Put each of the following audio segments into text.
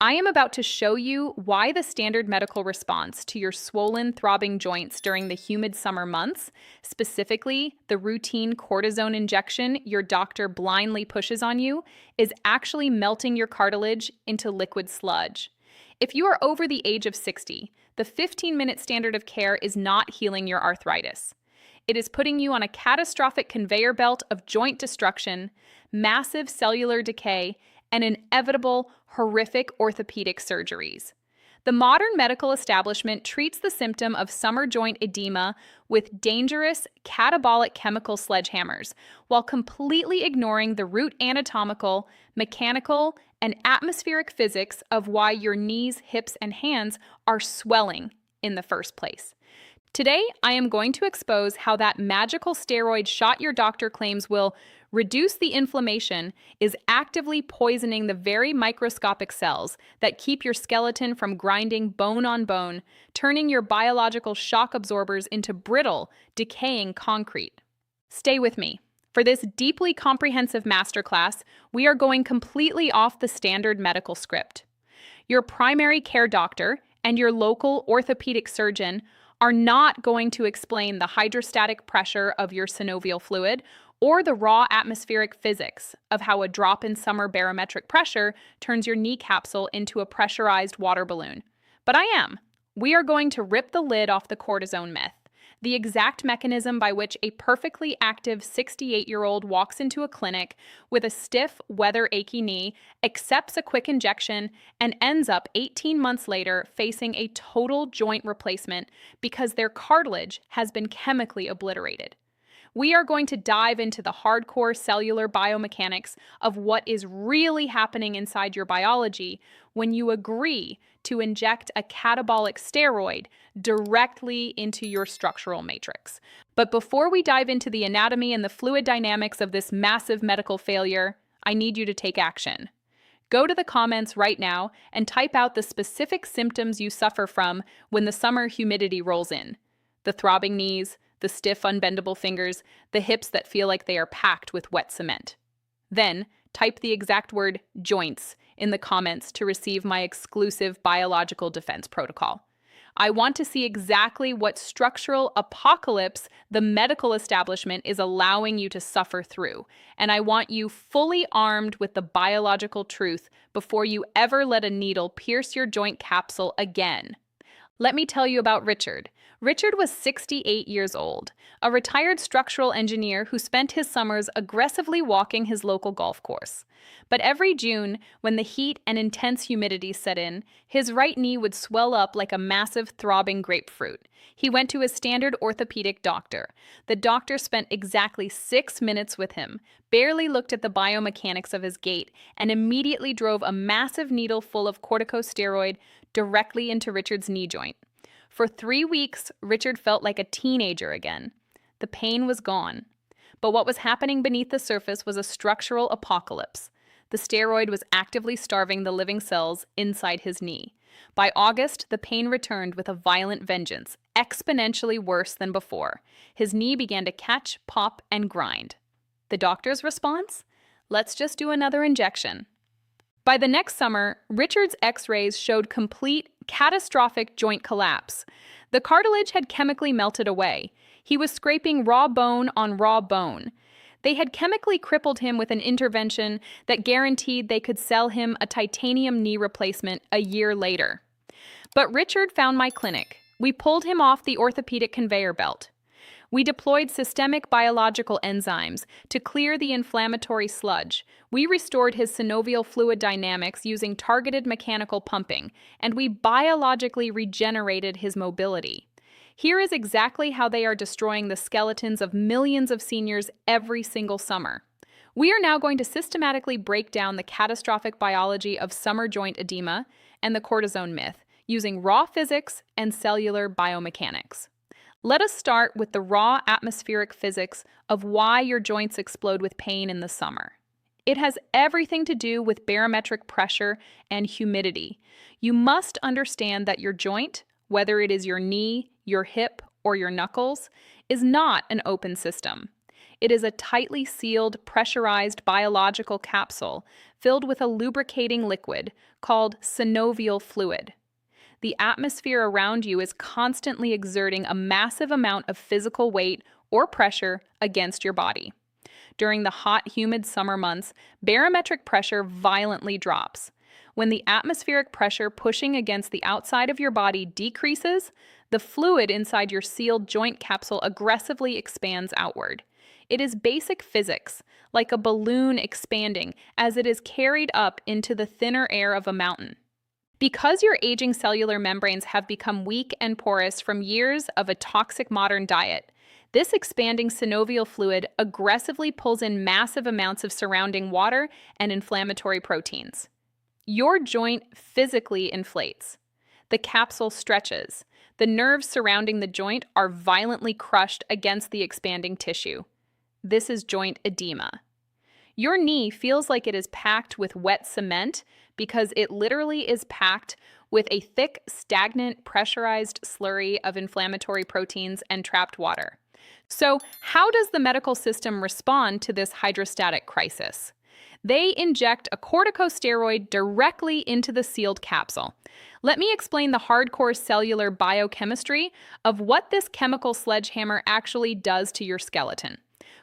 I am about to show you why the standard medical response to your swollen, throbbing joints during the humid summer months, specifically the routine cortisone injection your doctor blindly pushes on you, is actually melting your cartilage into liquid sludge. If you are over the age of 60, the 15-minute standard of care is not healing your arthritis. It is putting you on a catastrophic conveyor belt of joint destruction, massive cellular decay, and inevitable, horrific orthopedic surgeries. The modern medical establishment treats the symptom of summer joint edema with dangerous catabolic chemical sledgehammers, while completely ignoring the root anatomical, mechanical, and atmospheric physics of why your knees, hips, and hands are swelling in the first place. Today, I am going to expose how that magical steroid shot your doctor claims will reduce the inflammation is actively poisoning the very microscopic cells that keep your skeleton from grinding bone on bone, turning your biological shock absorbers into brittle, decaying concrete. Stay with me. For this deeply comprehensive masterclass, we are going completely off the standard medical script. Your primary care doctor and your local orthopedic surgeon are not going to explain the hydrostatic pressure of your synovial fluid or the raw atmospheric physics of how a drop in summer barometric pressure turns your knee capsule into a pressurized water balloon. But I am. We are going to rip the lid off the cortisone myth, the exact mechanism by which a perfectly active 68-year-old walks into a clinic with a stiff, weather-achy knee, accepts a quick injection, and ends up 18 months later facing a total joint replacement because their cartilage has been chemically obliterated. We are going to dive into the hardcore cellular biomechanics of what is really happening inside your biology when you agree to inject a catabolic steroid directly into your structural matrix. But before we dive into the anatomy and the fluid dynamics of this massive medical failure, I need you to take action. Go to the comments right now and type out the specific symptoms you suffer from when the summer humidity rolls in. The throbbing knees, the stiff, unbendable fingers, the hips that feel like they are packed with wet cement. Then, type the exact word joints in the comments to receive my exclusive biological defense protocol. I want to see exactly what structural apocalypse the medical establishment is allowing you to suffer through, and I want you fully armed with the biological truth before you ever let a needle pierce your joint capsule again. Let me tell you about Richard. Richard was 68 years old, a retired structural engineer who spent his summers aggressively walking his local golf course. But every June, when the heat and intense humidity set in, his right knee would swell up like a massive throbbing grapefruit. He went to his standard orthopedic doctor. The doctor spent exactly 6 minutes with him, barely looked at the biomechanics of his gait, and immediately drove a massive needle full of corticosteroid directly into Richard's knee joint. For 3 weeks, Richard felt like a teenager again. The pain was gone. But what was happening beneath the surface was a structural apocalypse. The steroid was actively starving the living cells inside his knee. By August, the pain returned with a violent vengeance, exponentially worse than before. His knee began to catch, pop, and grind. The doctor's response? Let's just do another injection. By the next summer, Richard's x-rays showed complete, catastrophic joint collapse. The cartilage had chemically melted away. He was scraping raw bone on raw bone. They had chemically crippled him with an intervention that guaranteed they could sell him a titanium knee replacement a year later. But Richard found my clinic. We pulled him off the orthopedic conveyor belt. We deployed systemic biological enzymes to clear the inflammatory sludge. We restored his synovial fluid dynamics using targeted mechanical pumping, and we biologically regenerated his mobility. Here is exactly how they are destroying the skeletons of millions of seniors every single summer. We are now going to systematically break down the catastrophic biology of summer joint edema and the cortisone myth using raw physics and cellular biomechanics. Let us start with the raw atmospheric physics of why your joints explode with pain in the summer. It has everything to do with barometric pressure and humidity. You must understand that your joint, whether it is your knee, your hip, or your knuckles, is not an open system. It is a tightly sealed, pressurized biological capsule filled with a lubricating liquid called synovial fluid. The atmosphere around you is constantly exerting a massive amount of physical weight or pressure against your body. During the hot, humid summer months, barometric pressure violently drops. When the atmospheric pressure pushing against the outside of your body decreases, the fluid inside your sealed joint capsule aggressively expands outward. It is basic physics, like a balloon expanding as it is carried up into the thinner air of a mountain. Because your aging cellular membranes have become weak and porous from years of a toxic modern diet, this expanding synovial fluid aggressively pulls in massive amounts of surrounding water and inflammatory proteins. Your joint physically inflates. The capsule stretches. The nerves surrounding the joint are violently crushed against the expanding tissue. This is joint edema. Your knee feels like it is packed with wet cement because it literally is packed with a thick, stagnant, pressurized slurry of inflammatory proteins and trapped water. So, how does the medical system respond to this hydrostatic crisis? They inject a corticosteroid directly into the sealed capsule. Let me explain the hardcore cellular biochemistry of what this chemical sledgehammer actually does to your skeleton.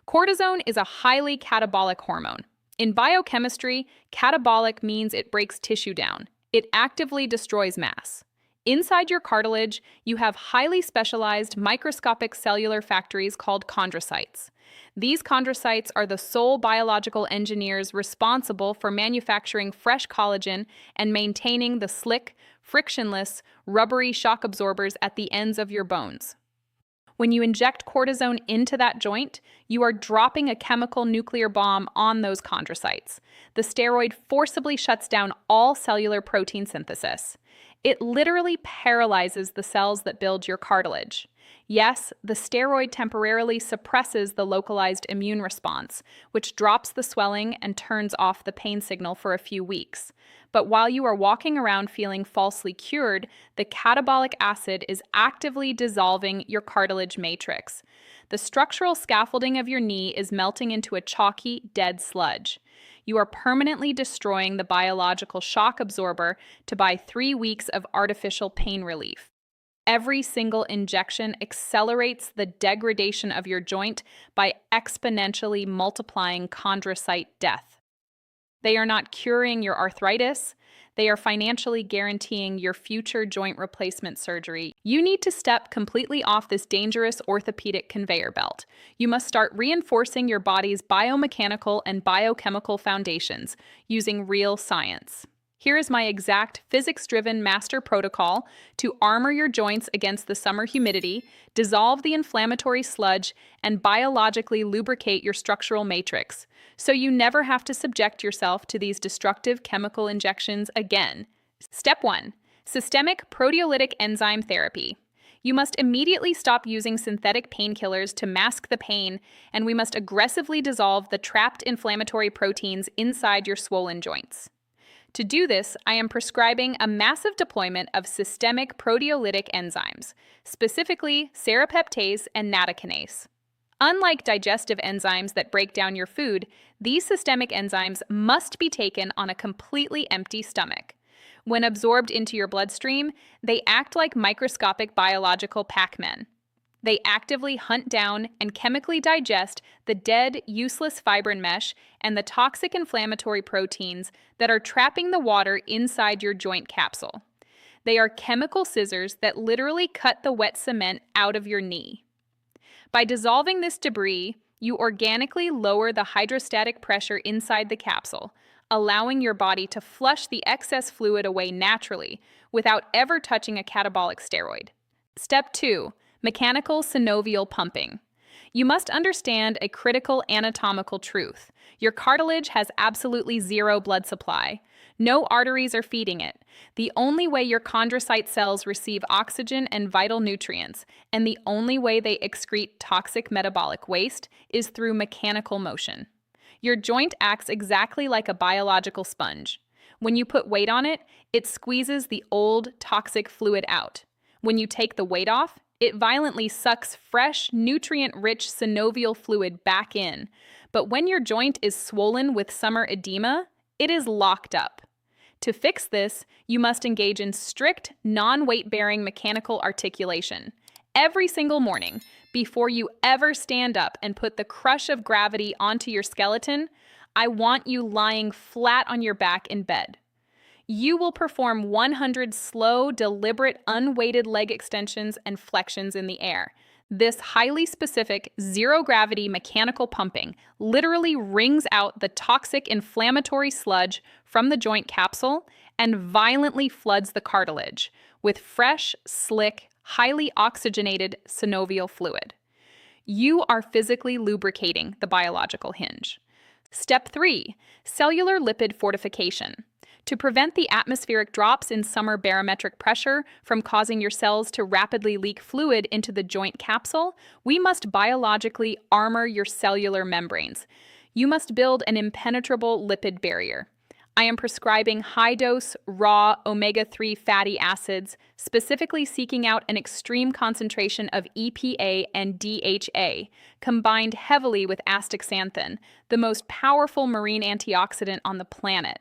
Cortisone is a highly catabolic hormone. In biochemistry, catabolic means it breaks tissue down. It actively destroys mass. Inside your cartilage, you have highly specialized microscopic cellular factories called chondrocytes. These chondrocytes are the sole biological engineers responsible for manufacturing fresh collagen and maintaining the slick, frictionless, rubbery shock absorbers at the ends of your bones. When you inject cortisone into that joint, you are dropping a chemical nuclear bomb on those chondrocytes. The steroid forcibly shuts down all cellular protein synthesis. It literally paralyzes the cells that build your cartilage. Yes, the steroid temporarily suppresses the localized immune response, which drops the swelling and turns off the pain signal for a few weeks. But while you are walking around feeling falsely cured, the catabolic acid is actively dissolving your cartilage matrix. The structural scaffolding of your knee is melting into a chalky, dead sludge. You are permanently destroying the biological shock absorber to buy 3 weeks of artificial pain relief. Every single injection accelerates the degradation of your joint by exponentially multiplying chondrocyte death. They are not curing your arthritis. They are financially guaranteeing your future joint replacement surgery. You need to step completely off this dangerous orthopedic conveyor belt. You must start reinforcing your body's biomechanical and biochemical foundations using real science. Here is my exact physics-driven master protocol to armor your joints against the summer humidity, dissolve the inflammatory sludge, and biologically lubricate your structural matrix, so you never have to subject yourself to these destructive chemical injections again. Step 1. Systemic proteolytic enzyme therapy. You must immediately stop using synthetic painkillers to mask the pain, and we must aggressively dissolve the trapped inflammatory proteins inside your swollen joints. To do this, I am prescribing a massive deployment of systemic proteolytic enzymes, specifically serrapeptase and nattokinase. Unlike digestive enzymes that break down your food, these systemic enzymes must be taken on a completely empty stomach. When absorbed into your bloodstream, they act like microscopic biological Pac-Men. They actively hunt down and chemically digest the dead, useless fibrin mesh and the toxic inflammatory proteins that are trapping the water inside your joint capsule. They are chemical scissors that literally cut the wet cement out of your knee. By dissolving this debris, you organically lower the hydrostatic pressure inside the capsule, allowing your body to flush the excess fluid away naturally without ever touching a catabolic steroid. Step 2. Mechanical synovial pumping. You must understand a critical anatomical truth. Your cartilage has absolutely zero blood supply. No arteries are feeding it. The only way your chondrocyte cells receive oxygen and vital nutrients, and the only way they excrete toxic metabolic waste, is through mechanical motion. Your joint acts exactly like a biological sponge. When you put weight on it, it squeezes the old, toxic fluid out. When you take the weight off, It violently sucks fresh, nutrient-rich synovial fluid back in. But when your joint is swollen with summer edema, it is locked up. To fix this, you must engage in strict, non-weight-bearing mechanical articulation. Every single morning, before you ever stand up and put the crush of gravity onto your skeleton, I want you lying flat on your back in bed. You will perform 100 slow, deliberate, unweighted leg extensions and flexions in the air. This highly specific, zero-gravity mechanical pumping literally wrings out the toxic inflammatory sludge from the joint capsule and violently floods the cartilage with fresh, slick, highly oxygenated synovial fluid. You are physically lubricating the biological hinge. Step 3. Cellular lipid fortification. To prevent the atmospheric drops in summer barometric pressure from causing your cells to rapidly leak fluid into the joint capsule, we must biologically armor your cellular membranes. You must build an impenetrable lipid barrier. I am prescribing high-dose, raw omega-3 fatty acids, specifically seeking out an extreme concentration of EPA and DHA, combined heavily with astaxanthin, the most powerful marine antioxidant on the planet.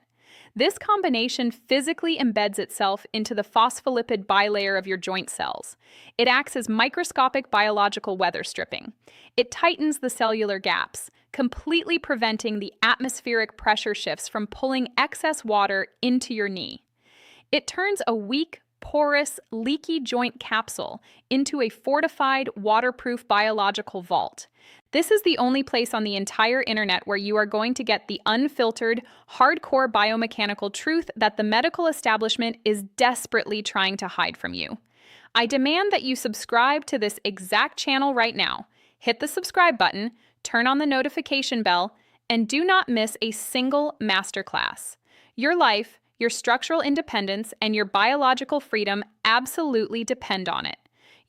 This combination physically embeds itself into the phospholipid bilayer of your joint cells. It acts as microscopic biological weather stripping. It tightens the cellular gaps, completely preventing the atmospheric pressure shifts from pulling excess water into your knee. It turns a weak, porous, leaky joint capsule into a fortified, waterproof biological vault. This is the only place on the entire internet where you are going to get the unfiltered, hardcore biomechanical truth that the medical establishment is desperately trying to hide from you. I demand that you subscribe to this exact channel right now. Hit the subscribe button, turn on the notification bell, and do not miss a single masterclass. Your life, your structural independence, and your biological freedom absolutely depend on it.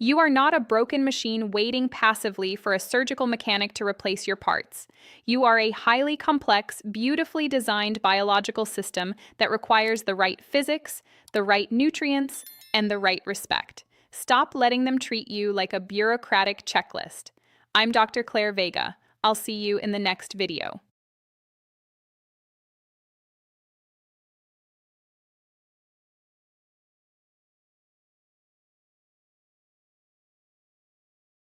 You are not a broken machine waiting passively for a surgical mechanic to replace your parts. You are a highly complex, beautifully designed biological system that requires the right physics, the right nutrients, and the right respect. Stop letting them treat you like a bureaucratic checklist. I'm Dr. Claire Vega. I'll see you in the next video.